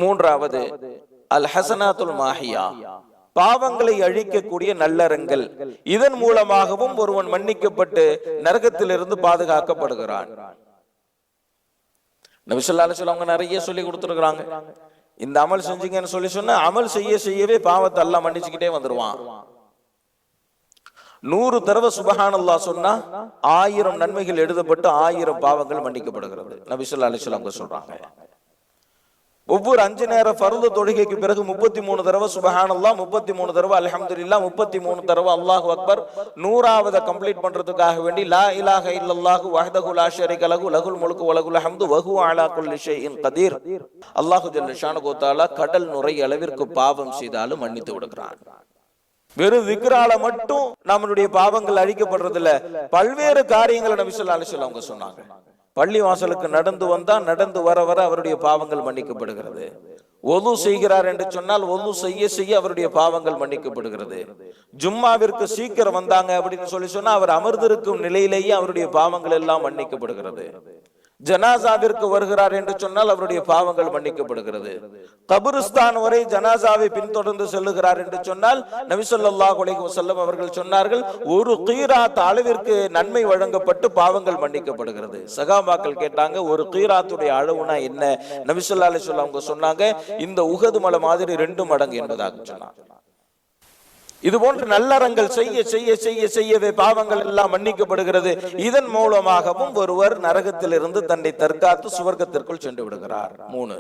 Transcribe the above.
மூன்றாவது அல் ஹசனாத்துல் மாஹியா, பாவங்களை அழிக்கக்கூடிய நல்லறங்கள். இதன் மூலமாகவும் ஒருவன் மன்னிக்கப்பட்டு நரகத்திலிருந்து பாதுகாக்கப்படுகிறான். நபி ஸல்லல்லாஹு அலைஹி வஸல்லம் அவங்க நிறைய சொல்லி கொடுத்துருக்காங்க. இந்த அமல் செஞ்சீங்கன்னு சொல்லி சொன்னா அமல் செய்ய செய்யவே பாவத்தை அல்லாஹ் மன்னிச்சுக்கிட்டே வந்துருவான். 100 தடவை சுப்ஹானல்லாஹ் சொன்னா 1000 நன்மைகள் எழுதப்பட்டு 1000 பாவங்கள் மன்னிக்கப்படுகிறது. நபி ஸல்லல்லாஹு அலைஹி வஸல்லம் சொல்றாங்க. ஒவ்வொரு 5 நேர ஃபர்து தொழுகைக்கு பிறகு 33 தடவை சுப்ஹானல்லாஹ், 33 தடவை அல்ஹம்துலில்லாஹ், 33 தடவை அல்லாஹு அக்பர், 100வது கம்ப்ளீட் பண்றதுக்காக வேண்டி லா இலாஹ இல்லல்லாஹு வஹ்தஹு லா ஷரீக லஹு லஹுல் முல்கு வ லஹுல் ஹம்து வ ஹுவ அலா குல்லி ஷைஇன் கதீர். அல்லாஹு ஜல்ல ஷானஹு தஆலா கடல் நுரை அளவிற்கு பாவம் செய்தாலும் மன்னித்து விடுகிறான். வெறும் விக்ரால மட்டும் நம்மளுடைய பாவங்கள் அழிக்கப்படுறதில்ல, பல்வேறு காரியங்களை நபி ஸல்லல்லாஹு அலைஹி வஸல்லம் அவங்க சொன்னாங்க. பள்ளி வாசலுக்கு நடந்து வந்தா நடந்து வர வர அவருடைய பாவங்கள் மன்னிக்கப்படுகிறது. ஒது செய்கிறார் என்று சொன்னால் ஒது செய்ய செய்ய அவருடைய பாவங்கள் மன்னிக்கப்படுகிறது. ஜும்மாவிற்கு சீக்கிரம் வந்தாங்க அப்படின்னு சொல்லி சொன்னா அவர் அமர்ந்திருக்கும் நிலையிலேயே அவருடைய பாவங்கள் எல்லாம் மன்னிக்கப்படுகிறது. ஜனாசாவிற்கு வருகிறார் என்று சொன்னால் அவருடைய பாவங்கள் மன்னிக்கப்படுகிறது. கபருஸ்தான் வரை ஜனாசாவை பின்தொடர்ந்து செல்லுகிறார் என்று சொன்னால் நபி ஸல்லல்லாஹு அலைஹி வஸல்லம் அவர்கள் சொன்னார்கள், ஒரு கீராத் அளவிற்கு நன்மை வழங்கப்பட்டு பாவங்கள் மன்னிக்கப்படுகிறது. சகாபாக்கள் கேட்டாங்க, ஒரு கீராத்துடைய அளவுனா என்ன? நபி ஸல்லல்லாஹு அலைஹி வஸல்லம் அவங்க சொன்னாங்க, இந்த உஹது மலை மாதிரி 2 மடங்கு என்பதாக சொன்னாங்க. இது போன்ற நல்லறங்கள் செய்ய செய்ய செய்ய செய்யவே பாவங்கள் எல்லாம் மன்னிக்கப்படுகிறது. இதன் மூலமாகவும் ஒருவர் நரகத்திலிருந்து தன்னை தற்காத்து சுவர்க்கத்திற்குள் சென்று விடுகிறார். 3